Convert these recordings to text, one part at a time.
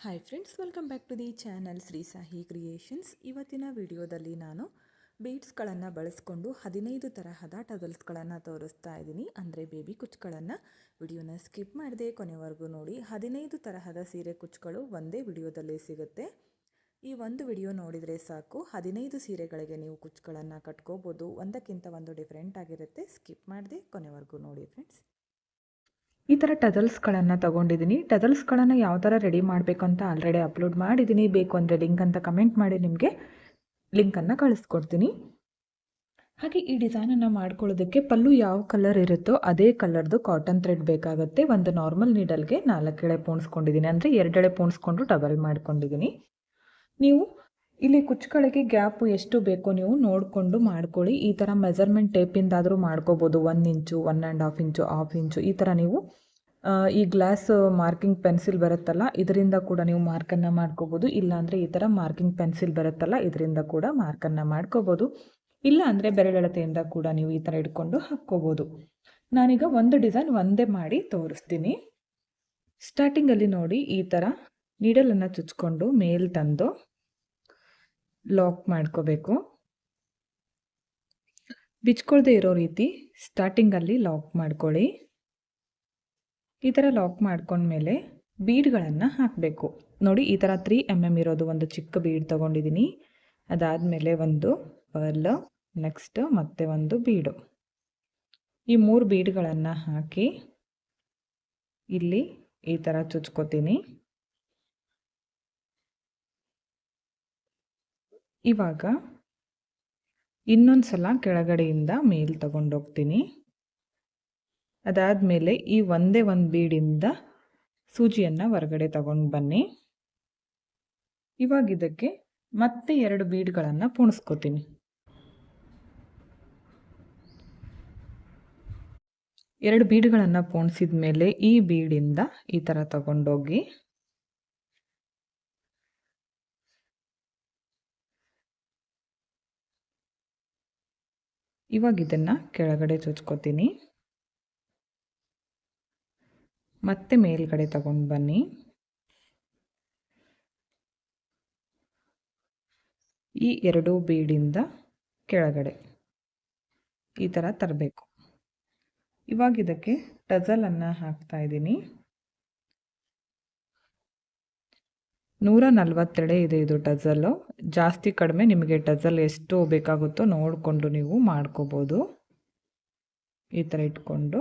Hi friends, welcome back to the channel Shri Sahi creations. ಇವತ್ತಿನ ವಿಡಿಯೋದಲ್ಲಿ ನಾನು ಬೀಡ್ಸ್ಗಳನ್ನು ಬಳಸ್ಕೊಂಡು 15 ತರಹದ ಟಜಲ್ಸ್ಗಳನ್ನು ತೋರಿಸ್ತಾ ಇದ್ದೀನಿ. ಅಂದರೆ ಬೇಬಿ ಕುಚ್ಚುಗಳನ್ನು. ವಿಡಿಯೋನ ಸ್ಕಿಪ್ ಮಾಡದೆ ಕೊನೆವರೆಗೂ ನೋಡಿ. 15 ತರಹದ ಸೀರೆ ಕುಚ್ಚುಗಳು ಒಂದೇ ವಿಡಿಯೋದಲ್ಲಿ ಸಿಗುತ್ತೆ. ಈ ಒಂದು ವಿಡಿಯೋ ನೋಡಿದರೆ ಸಾಕು, 15 ಸೀರೆಗಳಿಗೆ ನೀವು ಕುಚ್ಚುಗಳನ್ನು ಕಟ್ಕೋಬೋದು. ಒಂದಕ್ಕಿಂತ ಒಂದು ಡಿಫ್ರೆಂಟ್ ಆಗಿರುತ್ತೆ. ಸ್ಕಿಪ್ ಮಾಡದೆ ಕೊನೆವರೆಗೂ ನೋಡಿ ಫ್ರೆಂಡ್ಸ್. ಈ ಥರ ಟಜಲ್ಸ್ಗಳನ್ನು ತೊಗೊಂಡಿದ್ದೀನಿ. ಟಜಲ್ಸ್ಗಳನ್ನು ಯಾವ ಥರ ರೆಡಿ ಮಾಡಬೇಕು ಅಂತ ಆಲ್ರೆಡಿ ಅಪ್ಲೋಡ್ ಮಾಡಿದ್ದೀನಿ. ಬೇಕು ಅಂದರೆ ಲಿಂಕ್ ಅಂತ ಕಮೆಂಟ್ ಮಾಡಿ, ನಿಮಗೆ ಲಿಂಕನ್ನು ಕಳಿಸ್ಕೊಡ್ತೀನಿ. ಹಾಗೆ ಈ ಡಿಸೈನನ್ನು ಮಾಡ್ಕೊಳ್ಳೋದಕ್ಕೆ ಪಲ್ಲು ಯಾವ ಕಲರ್ ಇರುತ್ತೋ ಅದೇ ಕಲರ್ದು ಕಾಟನ್ ಥ್ರೆಡ್ ಬೇಕಾಗುತ್ತೆ. ಒಂದು ನಾರ್ಮಲ್ ನೀಡಲ್ಗೆ 4 ಎಳೆ ಪೋಣಿಸ್ಕೊಂಡಿದ್ದೀನಿ. ಅಂದರೆ 2 ಎಳೆ ಪೋಣಿಸ್ಕೊಂಡು ಡಬಲ್ ಮಾಡ್ಕೊಂಡಿದ್ದೀನಿ. ನೀವು ಇಲ್ಲಿ ಕುಚ್ಚುಗಳಿಗೆ ಗ್ಯಾಪು ಎಷ್ಟು ಬೇಕೋ ನೀವು ನೋಡಿಕೊಂಡು ಮಾಡ್ಕೊಳ್ಳಿ. ಈ ಥರ ಮೆಜರ್ಮೆಂಟ್ ಟೇಪಿಂದಾದರೂ ಮಾಡ್ಕೋಬೋದು. 1 ಇಂಚು, 1.5 ಇಂಚು, 1/2 ಇಂಚು ಈ ಥರ ನೀವು ಈ ಗ್ಲಾಸ್ ಮಾರ್ಕಿಂಗ್ ಪೆನ್ಸಿಲ್ ಬರುತ್ತಲ್ಲ, ಇದರಿಂದ ಕೂಡ ನೀವು ಮಾರ್ಕನ್ನು ಮಾಡ್ಕೋಬೋದು. ಇಲ್ಲಾಂದರೆ ಈ ಥರ ಮಾರ್ಕಿಂಗ್ ಪೆನ್ಸಿಲ್ ಬರುತ್ತಲ್ಲ, ಇದರಿಂದ ಕೂಡ ಮಾರ್ಕನ್ನು ಮಾಡ್ಕೋಬೋದು. ಇಲ್ಲ ಅಂದರೆ ಬೆರಳಳತೆಯಿಂದ ಕೂಡ ನೀವು ಈ ಥರ ಇಟ್ಕೊಂಡು ಹಾಕ್ಕೋಬೋದು. ನಾನೀಗ ಒಂದು ಡಿಸೈನ್ ಒಂದೇ ಮಾಡಿ ತೋರಿಸ್ತೀನಿ. ಸ್ಟಾರ್ಟಿಂಗಲ್ಲಿ ನೋಡಿ, ಈ ಥರ ನೀಡಲನ್ನು ಚುಚ್ಕೊಂಡು ಮೇಲ್ ತಂದು ಲಾಕ್ ಮಾಡ್ಕೋಬೇಕು. ಬಿಚ್ಕೊಳ್ದೆ ಇರೋ ರೀತಿ ಸ್ಟಾರ್ಟಿಂಗಲ್ಲಿ ಲಾಕ್ ಮಾಡ್ಕೊಳ್ಳಿ. ಈ ಥರ ಲಾಕ್ ಮಾಡ್ಕೊಂಡ್ಮೇಲೆ ಬೀಡ್ಗಳನ್ನು ಹಾಕಬೇಕು. ನೋಡಿ, ಈ ಥರ 3 mm ಇರೋದು ಒಂದು ಚಿಕ್ಕ ಬೀಡ್ ತೊಗೊಂಡಿದ್ದೀನಿ. ಅದಾದಮೇಲೆ ಒಂದು ಪರ್ಲ್, ನೆಕ್ಸ್ಟ್ ಮತ್ತೆ ಒಂದು ಬೀಡು. ಈ 3 ಬೀಡ್ಗಳನ್ನು ಹಾಕಿ ಇಲ್ಲಿ ಈ ಥರ ಚುಚ್ಕೋತೀನಿ. ಇವಾಗ ಇನ್ನೊಂದು ಸಲ ಕೆಳಗಡೆಯಿಂದ ಮೇಲ್ ತಗೊಂಡೋಗ್ತೀನಿ. ಅದಾದಮೇಲೆ ಈ ಒಂದೇ ಒಂದು ಬೀಡಿಂದ ಸೂಜಿಯನ್ನು ಹೊರಗಡೆ ತಗೊಂಡು ಬನ್ನಿ. ಇವಾಗ ಇದಕ್ಕೆ ಮತ್ತೆ 2 ಬೀಡ್ಗಳನ್ನು ಪೋಣಿಸ್ಕೋತೀನಿ. 2 ಬೀಡ್ಗಳನ್ನು ಪೋಣಿಸಿದ ಮೇಲೆ ಈ ಬೀಡಿಂದ ಈ ಥರ ತಗೊಂಡೋಗಿ ಇವಾಗ ಇದನ್ನು ಕೆಳಗಡೆ ಚುಚ್ಕೋತೀನಿ. ಮತ್ತೆ ಮೇಲ್ಗಡೆ ತಗೊಂಡು ಬನ್ನಿ. ಈ 2 ಬೀಡಿಂದ ಕೆಳಗಡೆ ಈ ಥರ ತರಬೇಕು. ಇವಾಗ ಇದಕ್ಕೆ ಟಜಲನ್ನು ಹಾಕ್ತಾ ಇದ್ದೀನಿ. 140 ಇದೆ ಇದು ಟಜಲ್ಲು. ಜಾಸ್ತಿ ಕಡಿಮೆ ನಿಮಗೆ ಟಜಲ್ ಎಷ್ಟು ಬೇಕಾಗುತ್ತೋ ನೋಡಿಕೊಂಡು ನೀವು ಮಾಡ್ಕೋಬೋದು. ಈ ಥರ ಇಟ್ಕೊಂಡು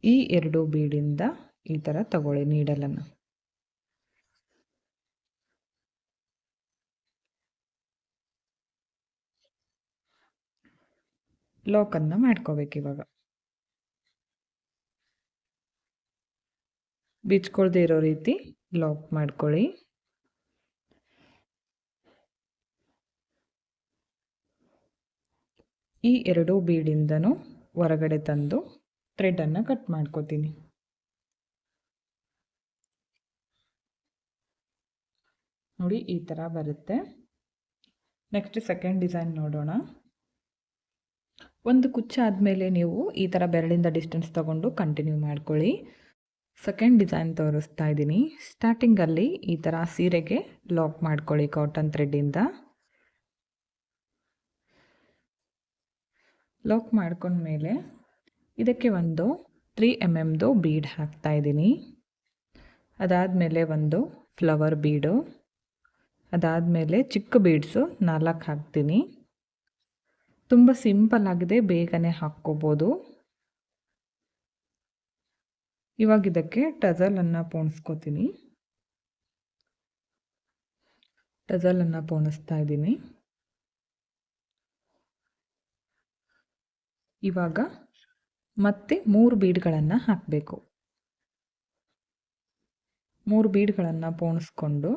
ಈ 2 ಬೀಡಿಂದ ಈ ಥರ ತಗೊಳ್ಳಿ ನೀಡಲನ್ನು. ಲಾಕನ್ನು ಮಾಡ್ಕೋಬೇಕು. ಇವಾಗ ಬಿಚ್ಕೊಳ್ದೇ ಇರೋ ರೀತಿ ಲಾಕ್ ಮಾಡ್ಕೊಳ್ಳಿ. ಈ 2 ಬೀಡಿಂದನೂ ಹೊರಗಡೆ ತಂದು ಥ್ರೆಡನ್ನು ಕಟ್ ಮಾಡ್ಕೋತೀನಿ. ನೋಡಿ, ಈ ಥರ ಬರುತ್ತೆ. ನೆಕ್ಸ್ಟ್ ಸೆಕೆಂಡ್ ಡಿಸೈನ್ ನೋಡೋಣ. ಒಂದು ಕುಚ್ಚು ಆದಮೇಲೆ ನೀವು ಈ ಥರ ಬೆರಳಿಂದ ಡಿಸ್ಟೆನ್ಸ್ ತಗೊಂಡು ಕಂಟಿನ್ಯೂ ಮಾಡ್ಕೊಳ್ಳಿ. ಸೆಕೆಂಡ್ ಡಿಸೈನ್ ತೋರಿಸ್ತಾ ಇದ್ದೀನಿ. ಸ್ಟಾರ್ಟಿಂಗಲ್ಲಿ ಈ ಥರ ಸೀರೆಗೆ ಲಾಕ್ ಮಾಡ್ಕೊಳ್ಳಿ ಕಾಟನ್ ಥ್ರೆಡ್ಡಿಂದ. ಲಾಕ್ ಮಾಡ್ಕೊಂಡ್ಮೇಲೆ ಇದಕ್ಕೆ ಒಂದು 3 mm ಬೀಡ್ ಹಾಕ್ತಾ ಇದ್ದೀನಿ. ಅದಾದಮೇಲೆ ಒಂದು ಫ್ಲವರ್ ಬೀಡು, ಅದಾದಮೇಲೆ ಚಿಕ್ಕ ಬೀಡ್ಸು 4 ಹಾಕ್ತೀನಿ. ತುಂಬ ಸಿಂಪಲ್ ಆಗಿದೆ, ಬೇಗನೆ ಹಾಕ್ಕೋಬೋದು. ಇವಾಗ ಇದಕ್ಕೆ ಟಜಲನ್ನು ಪೋಣಿಸ್ಕೋತೀನಿ. ಟಜಲನ್ನು ಪೋಣಿಸ್ತಾ ಇದ್ದೀನಿ. ಇವಾಗ ಮತ್ತೆ 3 ಬೀಡ್ಗಳನ್ನು ಹಾಕಬೇಕು. 3 ಬೀಡ್ಗಳನ್ನು ಪೋಣಿಸ್ಕೊಂಡು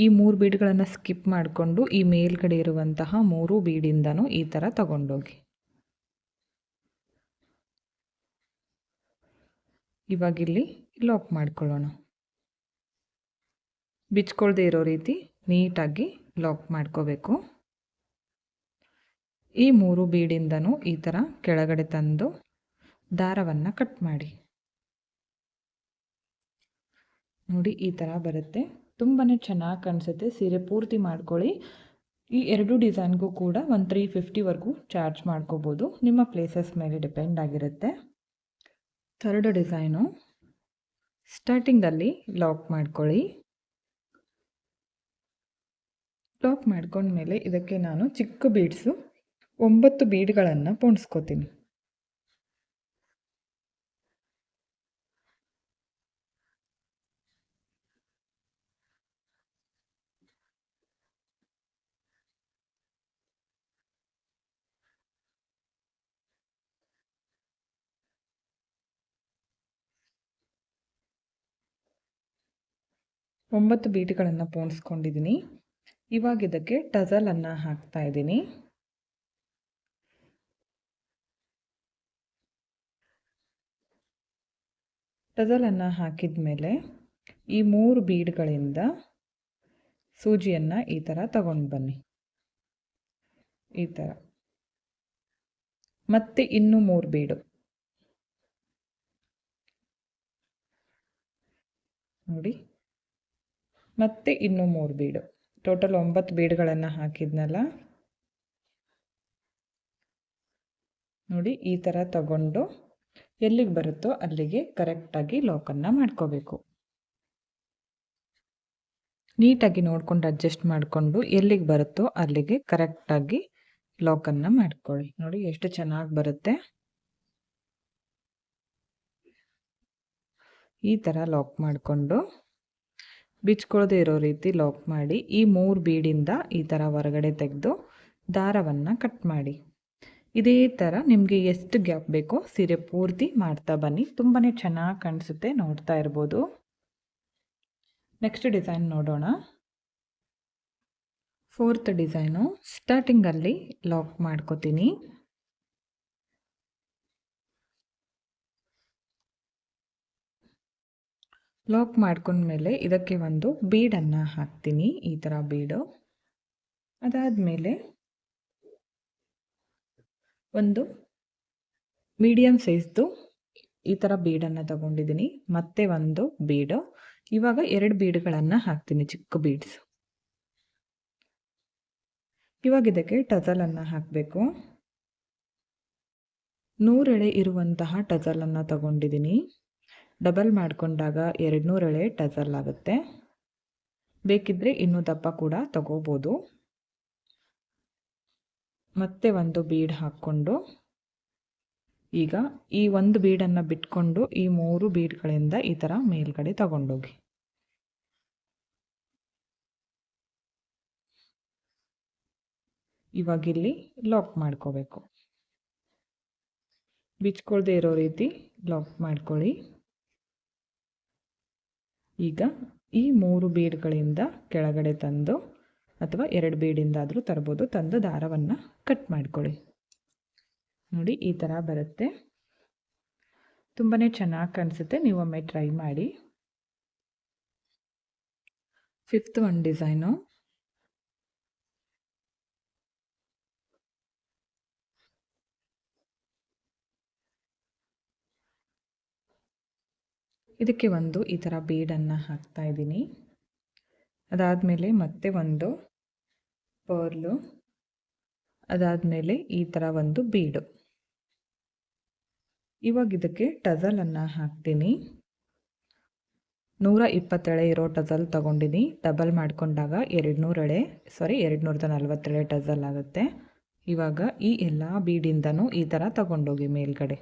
ಈ 3 ಬೀಡ್ಗಳನ್ನು ಸ್ಕಿಪ್ ಮಾಡಿಕೊಂಡು ಈ ಮೇಲ್ಗಡೆ ಇರುವಂತಹ 3 ಬೀಡಿಂದನೂ ಈ ಥರ ತಗೊಂಡೋಗಿ ಇವಾಗ ಇಲ್ಲಿ ಲಾಕ್ ಮಾಡ್ಕೊಳ್ಳೋಣ. ಬಿಚ್ಕೊಳ್ದೇ ಇರೋ ರೀತಿ ನೀಟಾಗಿ ಲಾಕ್ ಮಾಡ್ಕೋಬೇಕು. ಈ 3 ಬೀಡಿಂದನೂ ಈ ಥರ ಕೆಳಗಡೆ ತಂದು ದಾರವನ್ನು ಕಟ್ ಮಾಡಿ. ನೋಡಿ ಈ ಥರ ಬರುತ್ತೆ. ತುಂಬಾ ಚೆನ್ನಾಗಿ ಕಾಣಿಸುತ್ತೆ. ಸೀರೆ ಪೂರ್ತಿ ಮಾಡ್ಕೊಳ್ಳಿ. ಈ 2 ಡಿಸೈನ್ಗೂ ಕೂಡ ಒಂದು 350ವರೆಗೂ ಚಾರ್ಜ್ ಮಾಡ್ಕೋಬೋದು. ನಿಮ್ಮ ಪ್ಲೇಸಸ್ ಮೇಲೆ ಡಿಪೆಂಡ್ ಆಗಿರುತ್ತೆ. 3rd ಡಿಸೈನು ಸ್ಟಾರ್ಟಿಂಗಲ್ಲಿ ಲಾಕ್ ಮಾಡ್ಕೊಳ್ಳಿ. ಲಾಕ್ ಮಾಡ್ಕೊಂಡ್ಮೇಲೆ ಇದಕ್ಕೆ ನಾನು ಚಿಕ್ಕ ಬೀಡ್ಸು 9 ಬೀಡ್ಗಳನ್ನು ಪೋಣಿಸ್ಕೋತೀನಿ. ಒಂಬತ್ತು ಬೀಡ್ಗಳನ್ನು ಪೋಣಿಸ್ಕೊಂಡಿದ್ದೀನಿ. ಇವಾಗ ಇದಕ್ಕೆ ಟಜಲನ್ನು ಹಾಕ್ತಾ ಇದ್ದೀನಿ. ಟಜಲನ್ನು ಹಾಕಿದ ಮೇಲೆ ಈ 3 ಬೀಡ್ಗಳಿಂದ ಸೂಜಿಯನ್ನು ಈ ಥರ ತಗೊಂಡು ಬನ್ನಿ. ಈ ಥರ ಮತ್ತೆ ಇನ್ನೂ 3 ಬೀಡು ನೋಡಿ, ಮತ್ತೆ ಇನ್ನೂ 3 ಬೀಡು. ಟೋಟಲ್ 9 ಬೀಡ್ಗಳನ್ನು ಹಾಕಿದ್ನಲ್ಲ ನೋಡಿ. ಈ ಥರ ತಗೊಂಡು ಎಲ್ಲಿಗೆ ಬರುತ್ತೋ ಅಲ್ಲಿಗೆ ಕರೆಕ್ಟಾಗಿ ಲಾಕನ್ನು ಮಾಡ್ಕೋಬೇಕು. ನೀಟಾಗಿ ನೋಡ್ಕೊಂಡು ಅಡ್ಜಸ್ಟ್ ಮಾಡಿಕೊಂಡು ಎಲ್ಲಿಗೆ ಬರುತ್ತೋ ಅಲ್ಲಿಗೆ ಕರೆಕ್ಟಾಗಿ ಲಾಕನ್ನು ಮಾಡ್ಕೊಳ್ಳಿ. ನೋಡಿ ಎಷ್ಟು ಚೆನ್ನಾಗಿ ಬರುತ್ತೆ. ಈ ಥರ ಲಾಕ್ ಮಾಡಿಕೊಂಡು ಬಿಚ್ಕೊಳ್ಳದೆ ಇರೋ ರೀತಿ ಲಾಕ್ ಮಾಡಿ ಈ 3 ಬೀಡಿಂದ ಈ ಥರ ಹೊರಗಡೆ ತೆಗೆದು ದಾರವನ್ನು ಕಟ್ ಮಾಡಿ. ಇದೇ ಥರ ನಿಮಗೆ ಎಷ್ಟು ಗ್ಯಾಪ್ ಬೇಕೋ ಸೀರೆ ಪೂರ್ತಿ ಮಾಡ್ತಾ ಬನ್ನಿ. ತುಂಬಾ ಚೆನ್ನಾಗಿ ಕಾಣಿಸುತ್ತೆ, ನೋಡ್ತಾ ಇರ್ಬೋದು. ನೆಕ್ಸ್ಟ್ ಡಿಸೈನ್ ನೋಡೋಣ. 4th ಡಿಸೈನು ಸ್ಟಾರ್ಟಿಂಗಲ್ಲಿ ಲಾಕ್ ಮಾಡ್ಕೋತೀನಿ. ಲಾಕ್ ಮಾಡ್ಕೊಂಡ್ಮೇಲೆ ಇದಕ್ಕೆ ಒಂದು ಬೀಡನ್ನು ಹಾಕ್ತೀನಿ, ಈ ಥರ ಬೀಡು. ಅದಾದಮೇಲೆ ಒಂದು ಮೀಡಿಯಮ್ ಸೈಜ್ದು ಈ ಥರ ಬೀಡನ್ನು ತಗೊಂಡಿದ್ದೀನಿ. ಮತ್ತೆ ಒಂದು ಬೀಡು. ಇವಾಗ 2 ಬೀಡ್ಗಳನ್ನು ಹಾಕ್ತೀನಿ, ಚಿಕ್ಕ ಬೀಡ್ಸ್. ಇವಾಗ ಇದಕ್ಕೆ ಟಜಲನ್ನು ಹಾಕಬೇಕು. 100 ಎಳೆ ಇರುವಂತಹ ಟಜಲನ್ನು ತಗೊಂಡಿದ್ದೀನಿ. ಡಬಲ್ ಮಾಡಿಕೊಂಡಾಗ 200 ಎಳೆ ಟಜಲ್ ಆಗುತ್ತೆ. ಬೇಕಿದ್ದರೆ ಇನ್ನೂ ದಪ್ಪ ಕೂಡ ತಗೋಬೋದು. ಮತ್ತೆ ಒಂದು ಬೀಡ್ ಹಾಕ್ಕೊಂಡು ಈಗ ಈ ಒಂದು ಬೀಡನ್ನು ಬಿಟ್ಕೊಂಡು ಈ 3 ಬೀಡ್ಗಳಿಂದ ಈ ಥರ ಮೇಲ್ಗಡೆ ತಗೊಂಡೋಗಿ. ಇವಾಗ ಇಲ್ಲಿ ಲಾಕ್ ಮಾಡ್ಕೋಬೇಕು. ಬಿಚ್ಕೊಳ್ದೇ ಇರೋ ರೀತಿ ಲಾಕ್ ಮಾಡ್ಕೊಳ್ಳಿ. ಈಗ ಈ 3 ಬೀಡ್ಗಳಿಂದ ಕೆಳಗಡೆ ತಂದು ಅಥವಾ 2 ಬೀಡಿಂದಾದರೂ ತರ್ಬೋದು, ತಂದು ದಾರವನ್ನು ಕಟ್ ಮಾಡ್ಕೊಳ್ಳಿ. ನೋಡಿ ಈ ಥರ ಬರುತ್ತೆ. ತುಂಬಾ ಚೆನ್ನಾಗಿ ಕಾಣಿಸುತ್ತೆ. ನೀವೊಮ್ಮೆ ಟ್ರೈ ಮಾಡಿ. 5th ಒಂದು ಡಿಸೈನು. ಇದಕ್ಕೆ ಒಂದು ಈ ಥರ ಬೀಡನ್ನು ಹಾಕ್ತಾ ಇದ್ದೀನಿ. ಅದಾದಮೇಲೆ ಮತ್ತೆ ಒಂದು ಪರ್ಲು, ಅದಾದಮೇಲೆ ಈ ಥರ ಒಂದು ಬೀಡು. ಇವಾಗ ಇದಕ್ಕೆ ಟಜಲನ್ನು ಹಾಕ್ತೀನಿ. 120 ಎಳೆ ಇರೋ ಟಜಲ್ ತಗೊಂಡಿನಿ. ಡಬಲ್ ಮಾಡಿಕೊಂಡಾಗ 240 ಎಳೆ ಟಜಲ್ ಆಗುತ್ತೆ. ಇವಾಗ ಈ ಎಲ್ಲ ಬೀಡಿಂದನೂ ಈ ಥರ ತಗೊಂಡೋಗಿ ಮೇಲ್ಗಡೆ.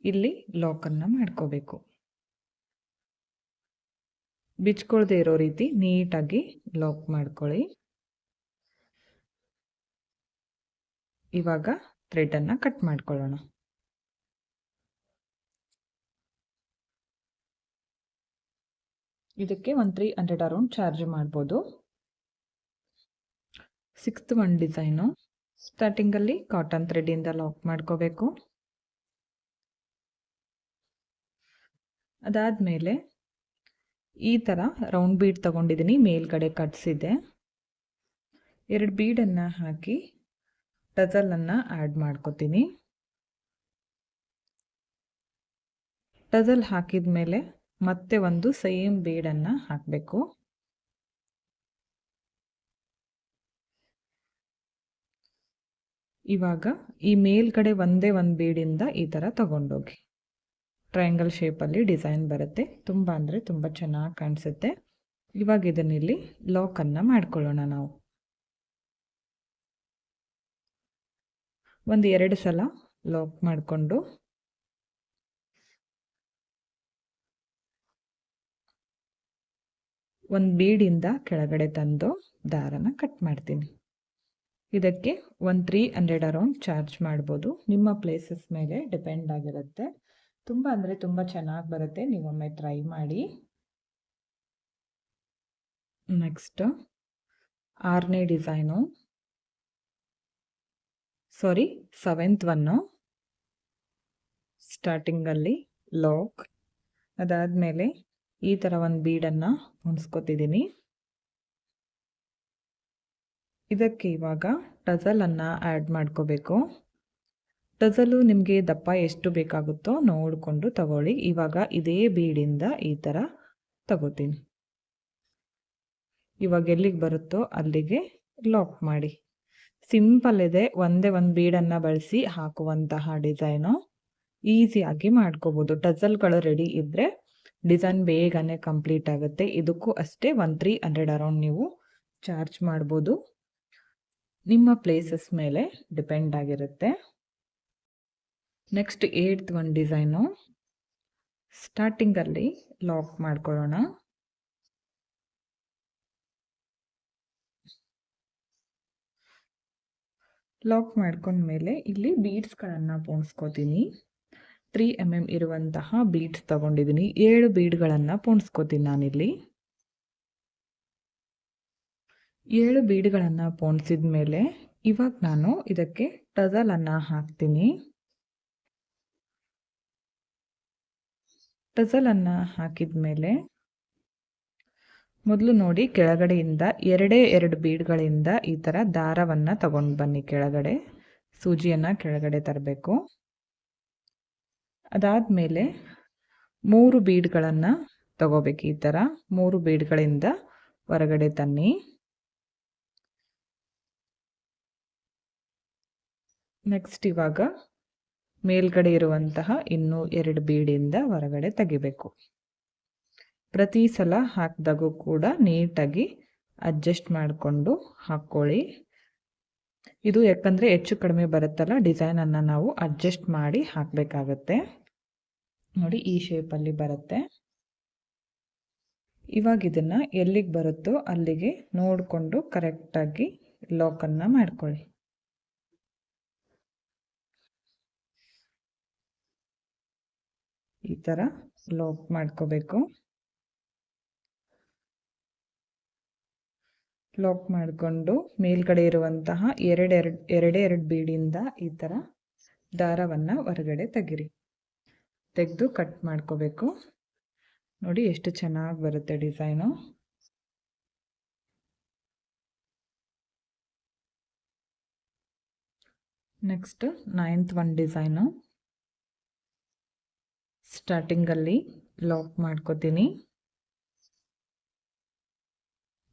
ಇಲ್ಲಿ ಲಾಕನ್ನು ಮಾಡ್ಕೋಬೇಕು. ಬಿಚ್ಕೊಳ್ದೇ ಇರೋ ರೀತಿ ನೀಟಾಗಿ ಲಾಕ್ ಮಾಡ್ಕೊಳ್ಳಿ. ಇವಾಗ ಥ್ರೆಡನ್ನು ಕಟ್ ಮಾಡ್ಕೊಳ್ಳೋಣ. ಇದಕ್ಕೆ ಒಂದು 300 ಅರೌಂಡ್ ಚಾರ್ಜ್ ಮಾಡ್ಬೋದು. 6th ಒಂದು ಡಿಸೈನು. ಸ್ಟಾರ್ಟಿಂಗಲ್ಲಿ ಕಾಟನ್ ಥ್ರೆಡ್ಡಿಂದ ಲಾಕ್ ಮಾಡ್ಕೋಬೇಕು. ಅದಾದಮೇಲೆ ಈ ಥರ ರೌಂಡ್ ಬೀಡ್ ತಗೊಂಡಿದ್ದೀನಿ, ಮೇಲ್ಗಡೆ ಕಟ್ಸಿದೆ. 2 ಬೀಡನ್ನು ಹಾಕಿ ಟಜಲನ್ನು ಆ್ಯಡ್ ಮಾಡ್ಕೊತೀನಿ. ಟಜಲ್ ಹಾಕಿದ ಮೇಲೆ ಮತ್ತೆ ಒಂದು ಸೇಮ್ ಬೀಡನ್ನು ಹಾಕಬೇಕು. ಇವಾಗ ಈ ಮೇಲ್ಗಡೆ ಒಂದೇ ಒಂದು ಬೀಡಿಂದ ಈ ಥರ ತಗೊಂಡೋಗಿ ಟ್ರಯಾಂಗಲ್ ಶೇಪಲ್ಲಿ ಡಿಸೈನ್ ಬರುತ್ತೆ. ತುಂಬ ಅಂದರೆ ತುಂಬ ಚೆನ್ನಾಗಿ ಕಾಣಿಸುತ್ತೆ. ಇವಾಗ ಇದನ್ನಿಲ್ಲಿ ಲಾಕನ್ನು ಮಾಡ್ಕೊಳ್ಳೋಣ. ನಾವು ಒಂದು 2 ಸಲ ಲಾಕ್ ಮಾಡಿಕೊಂಡು ಒಂದು ಬೀಡಿಂದ ಕೆಳಗಡೆ ತಂದು ದಾರನ ಕಟ್ ಮಾಡ್ತೀನಿ. ಇದಕ್ಕೆ ಒಂದು 300 ಅರೌಂಡ್ ಚಾರ್ಜ್ ಮಾಡ್ಬೋದು. ನಿಮ್ಮ ಪ್ಲೇಸಸ್ ಮೇಲೆ ಡಿಪೆಂಡ್ ಆಗಿರುತ್ತೆ. ತುಂಬ ಅಂದರೆ ತುಂಬ ಚೆನ್ನಾಗಿ ಬರುತ್ತೆ. ನೀವೊಮ್ಮೆ ಟ್ರೈ ಮಾಡಿ. ನೆಕ್ಸ್ಟ್ 6ನೇ ಡಿಸೈನು, ಸಾರಿ 7th ಒನ್ನು. ಸ್ಟಾರ್ಟಿಂಗಲ್ಲಿ ಲಾಕ್, ಅದಾದಮೇಲೆ ಈ ಥರ ಒಂದು ಬೀಡನ್ನು ಹೊಂದಿಸ್ಕೊತಿದ್ದೀನಿ. ಇದಕ್ಕೆ ಇವಾಗ ಟಜಲನ್ನು ಆ್ಯಡ್ ಮಾಡ್ಕೋಬೇಕು. ಟಜಲು ನಿಮಗೆ ದಪ್ಪ ಎಷ್ಟು ಬೇಕಾಗುತ್ತೋ ನೋಡಿಕೊಂಡು ತಗೊಳ್ಳಿ. ಇವಾಗ ಇದೇ ಬೀಡಿಂದ ಈ ಥರ ತಗೋತೀನಿ. ಇವಾಗ ಎಲ್ಲಿಗೆ ಬರುತ್ತೋ ಅಲ್ಲಿಗೆ ಲಾಕ್ ಮಾಡಿ. ಸಿಂಪಲ್ ಇದೆ. ಒಂದೇ ಒಂದು ಬೀಡನ್ನು ಬಳಸಿ ಹಾಕುವಂತಹ ಡಿಸೈನು. ಈಸಿಯಾಗಿ ಮಾಡ್ಕೋಬೋದು. ಟಜಲ್ಗಳು ರೆಡಿ ಇದ್ದರೆ ಡಿಸೈನ್ ಬೇಗನೆ ಕಂಪ್ಲೀಟ್ ಆಗುತ್ತೆ. ಇದಕ್ಕೂ ಅಷ್ಟೇ ಒಂದು 300 ಅರೌಂಡ್ ನೀವು ಚಾರ್ಜ್ ಮಾಡ್ಬೋದು. ನಿಮ್ಮ ಪ್ಲೇಸಸ್ ಮೇಲೆ ಡಿಪೆಂಡ್ ಆಗಿರುತ್ತೆ. ನೆಕ್ಸ್ಟ್ 8th ಒಂದು ಡಿಸೈನು. ಸ್ಟಾರ್ಟಿಂಗಲ್ಲಿ ಲಾಕ್ ಮಾಡ್ಕೊಳ್ಳೋಣ. ಲಾಕ್ ಮಾಡ್ಕೊಂಡ್ಮೇಲೆ ಇಲ್ಲಿ ಬೀಡ್ಸ್ಗಳನ್ನು ಪೋಣಿಸ್ಕೋತೀನಿ. 3 mm ಇರುವಂತಹ ಬೀಡ್ಸ್ ತಗೊಂಡಿದ್ದೀನಿ. 7 ಬೀಡ್ಗಳನ್ನು ಪೋಣಿಸ್ಕೋತೀನಿ ನಾನಿಲ್ಲಿ. 7 ಬೀಡ್ಗಳನ್ನು ಪೋಣಿಸಿದ ಮೇಲೆ ಇವಾಗ ನಾನು ಇದಕ್ಕೆ ಟಜಲನ್ನು ಹಾಕ್ತೀನಿ. ಟಜಲನ್ನು ಹಾಕಿದ ಮೇಲೆ ಮೊದಲು ನೋಡಿ ಕೆಳಗಡೆಯಿಂದ 2 ಬೀಡ್ಗಳಿಂದ ಈ ಥರ ದಾರವನ್ನು ತಗೊಂಡು ಬನ್ನಿ. ಕೆಳಗಡೆ ಸೂಜಿಯನ್ನು ಕೆಳಗಡೆ ತರಬೇಕು. ಅದಾದಮೇಲೆ 3 ಬೀಡ್ಗಳನ್ನು ತಗೋಬೇಕು. ಈ ಥರ 3 ಬೀಡ್ಗಳಿಂದ ಹೊರಗಡೆ ತನ್ನಿ. ನೆಕ್ಸ್ಟ್ ಇವಾಗ ಮೇಲ್ಗಡೆ ಇರುವಂತಹ ಇನ್ನೂ 2 ಬೀಡಿಂದ ಹೊರಗಡೆ ತೆಗಿಬೇಕು. ಪ್ರತಿ ಸಲ ಹಾಕಿದಾಗೂ ಕೂಡ ನೀಟಾಗಿ ಅಡ್ಜಸ್ಟ್ ಮಾಡಿಕೊಂಡು ಹಾಕ್ಕೊಳ್ಳಿ. ಇದು ಯಾಕಂದರೆ ಹೆಚ್ಚು ಕಡಿಮೆ ಬರುತ್ತಲ್ಲ, ಡಿಸೈನನ್ನು ನಾವು ಅಡ್ಜಸ್ಟ್ ಮಾಡಿ ಹಾಕಬೇಕಾಗತ್ತೆ. ನೋಡಿ ಈ ಶೇಪಲ್ಲಿ ಬರುತ್ತೆ. ಇವಾಗ ಇದನ್ನು ಎಲ್ಲಿಗೆ ಬರುತ್ತೋ ಅಲ್ಲಿಗೆ ನೋಡಿಕೊಂಡು ಕರೆಕ್ಟಾಗಿ ಲಾಕನ್ನು ಮಾಡ್ಕೊಳ್ಳಿ. ಈ ಥರ ಲಾಕ್ ಮಾಡ್ಕೋಬೇಕು. ಲಾಕ್ ಮಾಡಿಕೊಂಡು ಮೇಲ್ಗಡೆ ಇರುವಂತಹ 2 ಬೀಡಿಂದ ಈ ಥರ ದಾರವನ್ನು ಹೊರಗಡೆ ತೆಗಿರಿ. ತೆಗೆದು ಕಟ್ ಮಾಡ್ಕೋಬೇಕು. ನೋಡಿ ಎಷ್ಟು ಚೆನ್ನಾಗಿ ಬರುತ್ತೆ ಡಿಸೈನು. ನೆಕ್ಸ್ಟ್ 9th ಒಂದು ಡಿಸೈನು. ಸ್ಟಾರ್ಟಿಂಗಲ್ಲಿ ಲಾಕ್ ಮಾಡ್ಕೋತೀನಿ.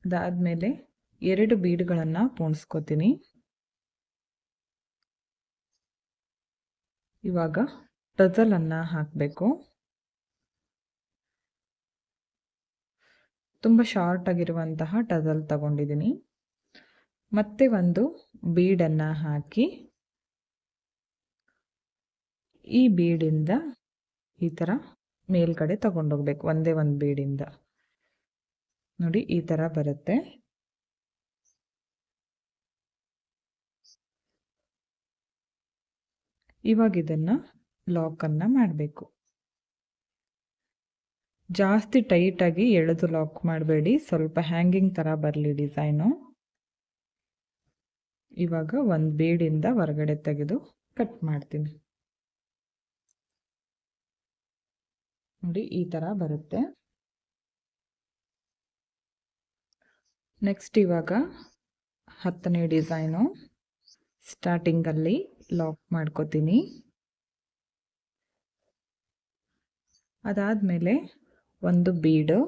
ಅದಾದಮೇಲೆ 2 ಬೀಡ್ಗಳನ್ನು ಪೋಣಿಸ್ಕೋತೀನಿ. ಇವಾಗ ಟಜಲನ್ನು ಹಾಕಬೇಕು. ತುಂಬ ಶಾರ್ಟ್ ಆಗಿರುವಂತಹ ಟಜಲ್ ತಗೊಂಡಿದ್ದೀನಿ. ಮತ್ತೆ ಒಂದು ಬೀಡನ್ನು ಹಾಕಿ ಈ ಬೀಡಿಂದ ಈ ಥರ ಮೇಲ್ಗಡೆ ತಗೊಂಡೋಗ್ಬೇಕು. ಒಂದೇ ಒಂದು ಬೀಡಿಂದ ನೋಡಿ ಈ ಥರ ಬರುತ್ತೆ. ಇವಾಗ ಇದನ್ನು ಲಾಕನ್ನು ಮಾಡಬೇಕು. ಜಾಸ್ತಿ ಟೈಟಾಗಿ ಎಳೆದು ಲಾಕ್ ಮಾಡಬೇಡಿ, ಸ್ವಲ್ಪ ಹ್ಯಾಂಗಿಂಗ್ ಥರ ಬರಲಿ ಡಿಸೈನು. ಇವಾಗ ಒಂದು ಬೀಡಿಂದ ಹೊರಗಡೆ ತೆಗೆದು ಕಟ್ ಮಾಡ್ತೀನಿ. ನೋಡಿ ಈ ಥರ ಬರುತ್ತೆ. ನೆಕ್ಸ್ಟ್ ಇವಾಗ 10ನೇ ಡಿಸೈನು ಸ್ಟಾರ್ಟಿಂಗಲ್ಲಿ ಲಾಕ್ ಮಾಡ್ಕೋತೀನಿ. ಅದಾದಮೇಲೆ ಒಂದು ಬೀಡು,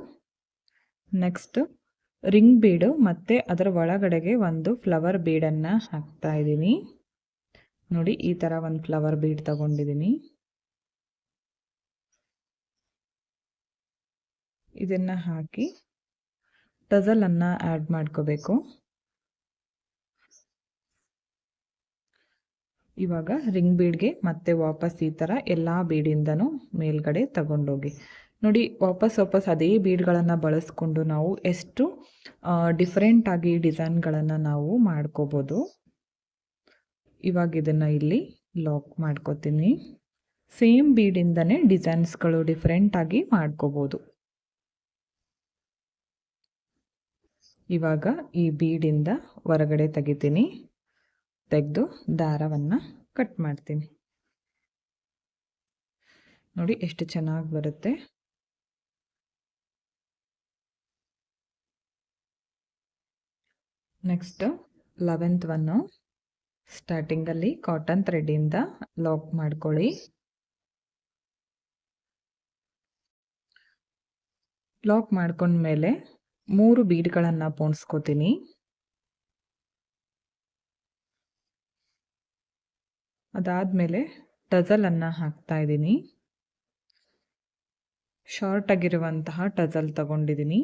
ನೆಕ್ಸ್ಟ್ ರಿಂಗ್ ಬೀಡು ಮತ್ತು ಅದರ ಒಳಗಡೆಗೆ ಒಂದು ಫ್ಲವರ್ ಬೀಡನ್ನು ಹಾಕ್ತಾ ಇದ್ದೀನಿ. ನೋಡಿ, ಈ ಥರ ಒಂದು ಫ್ಲವರ್ ಬೀಡ್ ತಗೊಂಡಿದ್ದೀನಿ. ಇದನ್ನು ಹಾಕಿ ಟಜಲನ್ನು ಆ್ಯಡ್ ಮಾಡ್ಕೋಬೇಕು. ಇವಾಗ ರಿಂಗ್ ಬೀಡ್ಗೆ ಮತ್ತೆ ವಾಪಸ್ ಈ ಥರ ಎಲ್ಲ ಬೀಡಿಂದನೂ ಮೇಲ್ಗಡೆ ತಗೊಂಡೋಗಿ ನೋಡಿ, ವಾಪಸ್ ಅದೇ ಬೀಡ್ಗಳನ್ನು ಬಳಸ್ಕೊಂಡು ನಾವು ಎಷ್ಟು ಡಿಫ್ರೆಂಟಾಗಿ ಡಿಸೈನ್ಗಳನ್ನು ನಾವು ಮಾಡ್ಕೋಬೋದು. ಇವಾಗ ಇದನ್ನು ಇಲ್ಲಿ ಲಾಕ್ ಮಾಡ್ಕೋತೀನಿ. ಸೇಮ್ ಬೀಡಿಂದನೇ ಡಿಸೈನ್ಸ್ಗಳು ಡಿಫ್ರೆಂಟಾಗಿ ಮಾಡ್ಕೋಬೋದು. ಇವಾಗ ಈ ಬೀಡಿಂದ ಹೊರಗಡೆ ತೆಗಿತೀನಿ. ತೆಗೆದು ದಾರವನ್ನು ಕಟ್ ಮಾಡ್ತೀನಿ. ನೋಡಿ ಎಷ್ಟು ಚೆನ್ನಾಗಿ ಬರುತ್ತೆ. ನೆಕ್ಸ್ಟ್ 11th ಒನ್ನು ಸ್ಟಾರ್ಟಿಂಗಲ್ಲಿ ಕಾಟನ್ ಥ್ರೆಡ್ಡಿಂದ ಲಾಕ್ ಮಾಡ್ಕೊಳ್ಳಿ. ಲಾಕ್ ಮಾಡ್ಕೊಂಡ್ಮೇಲೆ 3 ಬೀಡ್ಗಳನ್ನು ಪೋಣಿಸ್ಕೋತೀನಿ. ಅದಾದಮೇಲೆ ಟಜಲನ್ನು ಹಾಕ್ತಾ ಇದ್ದೀನಿ. ಶಾರ್ಟ್ ಆಗಿರುವಂತಹ ಟಜಲ್ ತಗೊಂಡಿದ್ದೀನಿ.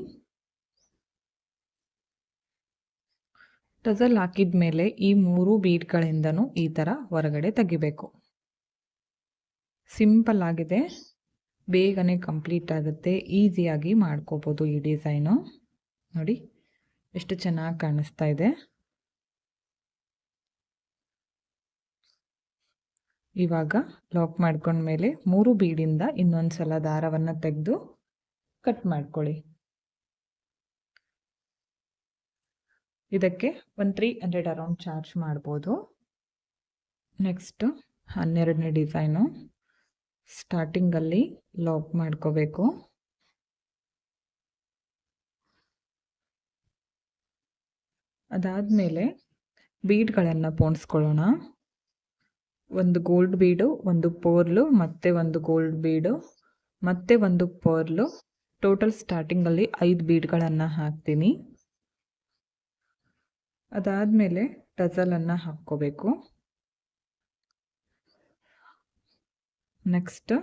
ಟಜಲ್ ಹಾಕಿದ ಮೇಲೆ ಈ 3 ಬೀಡ್ಗಳಿಂದನೂ ಈ ಥರ ಹೊರಗಡೆ ತೆಗಿಬೇಕು. ಸಿಂಪಲ್ ಆಗಿದೆ, ಬೇಗನೆ ಕಂಪ್ಲೀಟ್ ಆಗುತ್ತೆ, ಈಸಿಯಾಗಿ ಮಾಡ್ಕೋಬೋದು ಈ ಡಿಸೈನು. ನೋಡಿ ಎಷ್ಟು ಚೆನ್ನಾಗಿ ಕಾಣಿಸ್ತಾ ಇದೆ. ಇವಾಗ ಲಾಕ್ ಮಾಡ್ಕೊಂಡ್ಮೇಲೆ 3 ಬೀಡಿಂದ ಇನ್ನೊಂದು ಸಲ ದಾರವನ್ನು ತೆಗೆದು ಕಟ್ ಮಾಡ್ಕೊಳ್ಳಿ. ಇದಕ್ಕೆ ಒಂದು 300 ಅರೌಂಡ್ ಚಾರ್ಜ್ ಮಾಡ್ಬೋದು. ನೆಕ್ಸ್ಟು 12ನೇ ಡಿಸೈನು ಸ್ಟಾರ್ಟಿಂಗಲ್ಲಿ ಲಾಕ್ ಮಾಡ್ಕೋಬೇಕು. ಅದಾದಮೇಲೆ ಬೀಡ್ಗಳನ್ನು ಪೋಣಿಸ್ಕೊಳ್ಳೋಣ. ಒಂದು ಗೋಲ್ಡ್ ಬೀಡು, ಒಂದು ಪರ್ಲು, ಮತ್ತೆ ಒಂದು ಗೋಲ್ಡ್ ಬೀಡು, ಮತ್ತೆ ಒಂದು ಪರ್ಲು. ಟೋಟಲ್ ಸ್ಟಾರ್ಟಿಂಗಲ್ಲಿ 5 ಬೀಡ್ಗಳನ್ನು ಹಾಕ್ತೀನಿ. ಅದಾದಮೇಲೆ ಟಜಲನ್ನು ಹಾಕ್ಕೋಬೇಕು. ನೆಕ್ಸ್ಟ್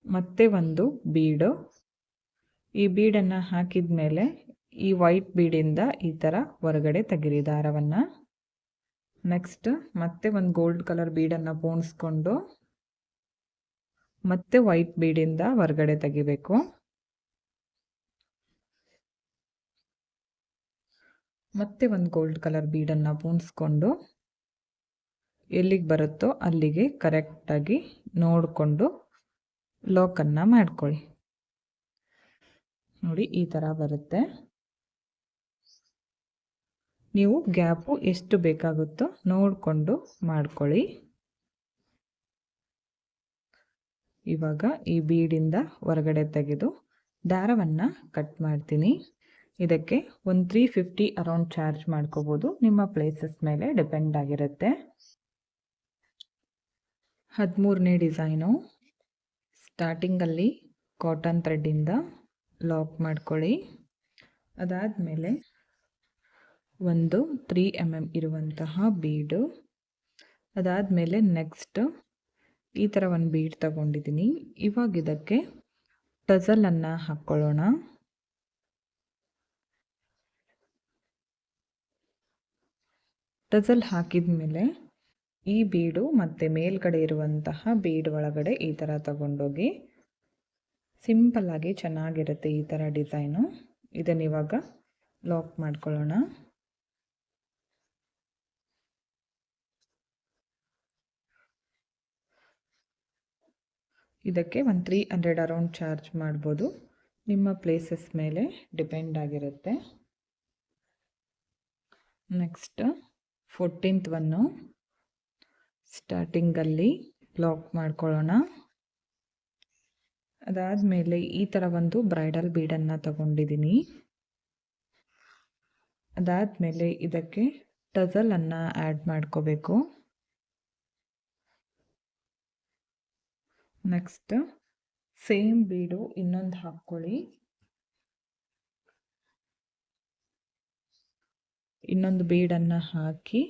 ಮತ್ತೆ ಒಂದು ಬೀಡು. ಈ ಬೀಡನ್ನು ಹಾಕಿದ ಮೇಲೆ ಈ ವೈಟ್ ಬೀಡಿಂದ ಈ ಥರ ಹೊರಗಡೆ ತೆಗಿರಿ ದಾರವನ್ನು. ನೆಕ್ಸ್ಟ್ ಮತ್ತೆ ಒಂದು ಗೋಲ್ಡ್ ಕಲರ್ ಬೀಡನ್ನು ಪೋಣಿಸ್ಕೊಂಡು ಮತ್ತೆ ವೈಟ್ ಬೀಡಿಂದ ಹೊರಗಡೆ ತೆಗಿಬೇಕು. ಮತ್ತೆ ಒಂದು ಗೋಲ್ಡ್ ಕಲರ್ ಬೀಡನ್ನು ಪೋಣಿಸ್ಕೊಂಡು ಎಲ್ಲಿಗೆ ಬರುತ್ತೋ ಅಲ್ಲಿಗೆ ಕರೆಕ್ಟಾಗಿ ನೋಡಿಕೊಂಡು ಲಾಕನ್ನು ಮಾಡ್ಕೊಳ್ಳಿ. ನೋಡಿ ಈ ಥರ ಬರುತ್ತೆ. ನೀವು ಗ್ಯಾಪು ಎಷ್ಟು ಬೇಕಾಗುತ್ತೋ ನೋಡಿಕೊಂಡು ಮಾಡ್ಕೊಳ್ಳಿ. ಇವಾಗ ಈ ಬೀಡಿಂದ ಹೊರಗಡೆ ತೆಗೆದು ದಾರವನ್ನು ಕಟ್ ಮಾಡ್ತೀನಿ. ಇದಕ್ಕೆ ಒಂದು 350 ಅರೌಂಡ್ ಚಾರ್ಜ್ ಮಾಡ್ಕೋಬೋದು, ನಿಮ್ಮ ಪ್ಲೇಸಸ್ ಮೇಲೆ ಡಿಪೆಂಡ್ ಆಗಿರುತ್ತೆ. 13ನೇ ಡಿಸೈನು ಸ್ಟಾರ್ಟಿಂಗಲ್ಲಿ ಕಾಟನ್ ಥ್ರೆಡ್ಡಿಂದ ಲಾಕ್ ಮಾಡ್ಕೊಳ್ಳಿ. ಅದಾದಮೇಲೆ ಒಂದು 3 mm ಇರುವಂತಹ ಬೀಡು. ಅದಾದಮೇಲೆ ನೆಕ್ಸ್ಟ್ ಈ ಥರ ಒಂದು ಬೀಡ್ ತಗೊಂಡಿದ್ದೀನಿ. ಇವಾಗ ಇದಕ್ಕೆ ಟಜಲನ್ನು ಹಾಕ್ಕೊಳ್ಳೋಣ. ಟಜಲ್ ಹಾಕಿದ ಮೇಲೆ ಈ ಬೀಡು ಮತ್ತು ಮೇಲ್ಗಡೆ ಇರುವಂತಹ ಬೀಡ್ ಒಳಗಡೆ ಈ ಥರ ತಗೊಂಡೋಗಿ ಸಿಂಪಲ್ಲಾಗಿ ಚೆನ್ನಾಗಿರುತ್ತೆ ಈ ಥರ ಡಿಸೈನು. ಇದನ್ನಿವಾಗ ಲಾಕ್ ಮಾಡ್ಕೊಳ್ಳೋಣ. ಇದಕ್ಕೆ ಒಂದು 300 ಅರೌಂಡ್ ಚಾರ್ಜ್ ಮಾಡ್ಬೋದು, ನಿಮ್ಮ ಪ್ಲೇಸಸ್ ಮೇಲೆ ಡಿಪೆಂಡ್ ಆಗಿರುತ್ತೆ. ನೆಕ್ಸ್ಟ್ 14th ಒನ್ನು ಸ್ಟಾರ್ಟಿಂಗಲ್ಲಿ ಲಾಕ್ ಮಾಡ್ಕೊಳ್ಳೋಣ. ಅದಾದಮೇಲೆ ಈ ಥರ ಒಂದು ಬ್ರೈಡಲ್ ಬೀಡನ್ನು ತಗೊಂಡಿದ್ದೀನಿ. ಅದಾದಮೇಲೆ ಇದಕ್ಕೆ ಟಜಲನ್ನು ಆ್ಯಡ್ ಮಾಡ್ಕೋಬೇಕು. ನೆಕ್ಸ್ಟ್ ಸೇಮ್ ಬೀಡು ಇನ್ನೊಂದು ಹಾಕ್ಕೊಳ್ಳಿ. ಇನ್ನೊಂದು ಬೀಡನ್ನು ಹಾಕಿ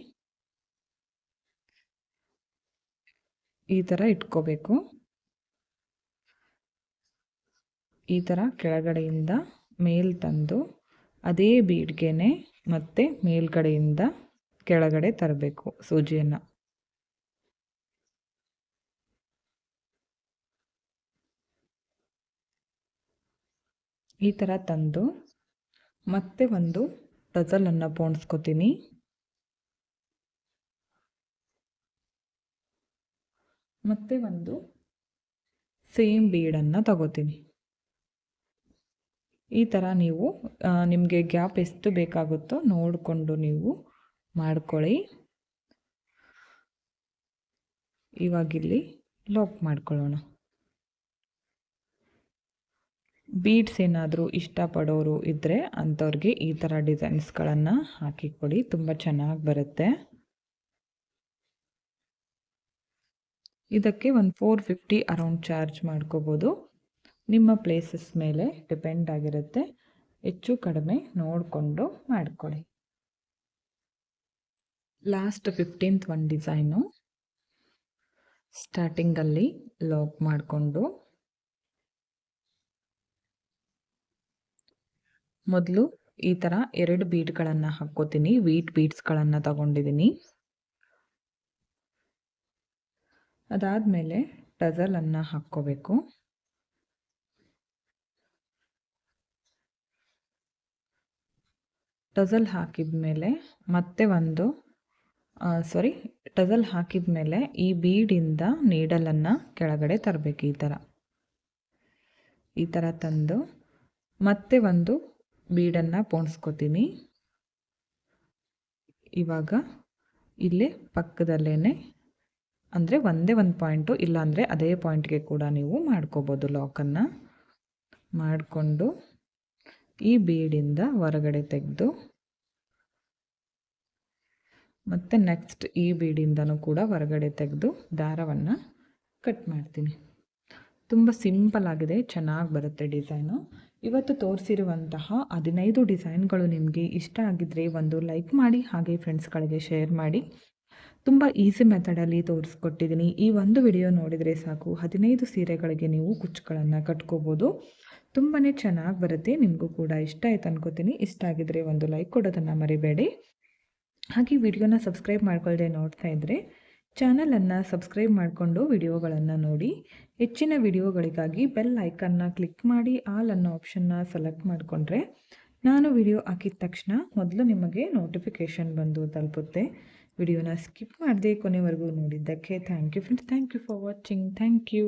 ಈ ಥರ ಇಟ್ಕೋಬೇಕು. ಈ ಥರ ಕೆಳಗಡೆಯಿಂದ ಮೇಲ್ ತಂದು ಅದೇ ಬೀಡ್ಗೆನೆ ಮತ್ತೆ ಮೇಲ್ಗಡೆಯಿಂದ ಕೆಳಗಡೆ ತರಬೇಕು ಸೂಜಿಯನ್ನು. ಈ ಥರ ತಂದು ಮತ್ತೆ ಒಂದು ಟಜಲನ್ನು ಪೋಣಿಸ್ಕೊತೀನಿ. ಮತ್ತೆ ಒಂದು ಸೇಮ್ ಬೀಡನ್ನು ತಗೋತೀನಿ. ಈ ಥರ ನೀವು ನಿಮಗೆ ಗ್ಯಾಪ್ ಎಷ್ಟು ಬೇಕಾಗುತ್ತೋ ನೋಡಿಕೊಂಡು ನೀವು ಮಾಡ್ಕೊಳ್ಳಿ. ಇವಾಗಿಲ್ಲಿ ಲಾಕ್ ಮಾಡ್ಕೊಳ್ಳೋಣ. ಬೀಡ್ಸ್ ಏನಾದರೂ ಇಷ್ಟಪಡೋರು ಇದ್ದರೆ ಅಂಥವ್ರಿಗೆ ಈ ಥರ ಡಿಸೈನ್ಸ್ಗಳನ್ನು ಹಾಕಿಕೊಡಿ, ತುಂಬ ಚೆನ್ನಾಗಿ ಬರುತ್ತೆ. ಇದಕ್ಕೆ ಒಂದು 450 ಅರೌಂಡ್ ಚಾರ್ಜ್ ಮಾಡ್ಕೋಬೋದು. ನಿಮ್ಮ ಪ್ಲೇಸಸ್ ಮೇಲೆ ಡಿಪೆಂಡ್ ಆಗಿರುತ್ತೆ, ಹೆಚ್ಚು ಕಡಿಮೆ ನೋಡಿಕೊಂಡು ಮಾಡಿಕೊಡಿ. ಲಾಸ್ಟ್ 15th ಒಂದು ಡಿಸೈನು ಸ್ಟಾರ್ಟಿಂಗಲ್ಲಿ ಲಾಕ್ ಮಾಡಿಕೊಂಡು ಮೊದಲು ಈ ಥರ 2 ಬೀಡ್ಗಳನ್ನು ಹಾಕ್ಕೋತೀನಿ. ವೀಟ್ ಬೀಡ್ಸ್ಗಳನ್ನು ತಗೊಂಡಿದ್ದೀನಿ. ಅದಾದಮೇಲೆ ಟಜಲನ್ನು ಹಾಕ್ಕೋಬೇಕು. ಟಜಲ್ ಹಾಕಿದ ಮೇಲೆ ಮತ್ತೆ ಒಂದು ಟಜಲ್ ಹಾಕಿದ ಮೇಲೆ ಈ ಬೀಡಿಂದ ನೀಡಲನ್ನು ಕೆಳಗಡೆ ತರಬೇಕು. ಈ ಥರ ತಂದು ಮತ್ತೆ ಒಂದು ಬೀಡನ್ನು ಪೋಣಿಸ್ಕೋತೀನಿ. ಇವಾಗ ಇಲ್ಲೇ ಪಕ್ಕದಲ್ಲೇ ಅಂದರೆ ಒಂದೇ ಒಂದು ಪಾಯಿಂಟು, ಇಲ್ಲಾಂದರೆ ಅದೇ ಪಾಯಿಂಟ್ಗೆ ಕೂಡ ನೀವು ಮಾಡ್ಕೋಬೋದು. ಲಾಕನ್ನು ಮಾಡಿಕೊಂಡು ಈ ಬೀಡಿಂದ ಹೊರಗಡೆ ತೆಗೆದು ಮತ್ತು ನೆಕ್ಸ್ಟ್ ಈ ಬೀಡಿಂದನೂ ಕೂಡ ಹೊರಗಡೆ ತೆಗೆದು ದಾರವನ್ನು ಕಟ್ ಮಾಡ್ತೀನಿ. ತುಂಬ ಸಿಂಪಲ್ ಆಗಿದೆ, ಚೆನ್ನಾಗಿ ಬರುತ್ತೆ ಡಿಸೈನು. ಇವತ್ತು ತೋರಿಸಿರುವಂತಹ 15 ಡಿಸೈನ್ಗಳು ನಿಮಗೆ ಇಷ್ಟ ಆಗಿದ್ದರೆ ಒಂದು ಲೈಕ್ ಮಾಡಿ, ಹಾಗೆ ಫ್ರೆಂಡ್ಸ್ಗಳಿಗೆ ಶೇರ್ ಮಾಡಿ. ತುಂಬ ಈಸಿ ಮೆಥಡಲ್ಲಿ ತೋರಿಸ್ಕೊಟ್ಟಿದ್ದೀನಿ. ಈ ಒಂದು ವಿಡಿಯೋ ನೋಡಿದರೆ ಸಾಕು 15 ಸೀರೆಗಳಿಗೆ ನೀವು ಕುಚ್ಚುಗಳನ್ನು ಕಟ್ಕೋಬೋದು. ತುಂಬಾ ಚೆನ್ನಾಗಿ ಬರುತ್ತೆ. ನಿಮಗೂ ಕೂಡ ಇಷ್ಟ ಆಯ್ತು ಅನ್ಕೋತೀನಿ. ಇಷ್ಟ ಆಗಿದ್ದರೆ ಒಂದು ಲೈಕ್ ಕೊಡೋದನ್ನು ಮರಿಬೇಡಿ. ಹಾಗೆ ವಿಡಿಯೋನ ಸಬ್ಸ್ಕ್ರೈಬ್ ಮಾಡ್ಕೊಳ್ಳದೆ ನೋಡ್ತಾ ಇದ್ದರೆ ಚಾನಲನ್ನು ಸಬ್ಸ್ಕ್ರೈಬ್ ಮಾಡಿಕೊಂಡು ವಿಡಿಯೋಗಳನ್ನು ನೋಡಿ. ಹೆಚ್ಚಿನ ವಿಡಿಯೋಗಳಿಗಾಗಿ ಬೆಲ್ ಐಕನ್ನ ಕ್ಲಿಕ್ ಮಾಡಿ ಆಲ್ ಅನ್ನೋ ಆಪ್ಷನ್ನ ಸೆಲೆಕ್ಟ್ ಮಾಡಿಕೊಂಡ್ರೆ ನಾನು ವಿಡಿಯೋ ಹಾಕಿದ ತಕ್ಷಣ ಮೊದಲು ನಿಮಗೆ ನೋಟಿಫಿಕೇಷನ್ ಬಂದು ತಲುಪುತ್ತೆ. ವಿಡಿಯೋನ ಸ್ಕಿಪ್ ಮಾಡದೆ ಕೊನೆವರೆಗೂ ನೋಡಿದ್ದಕ್ಕೆ thank you friends. Thank you for watching. Thank you.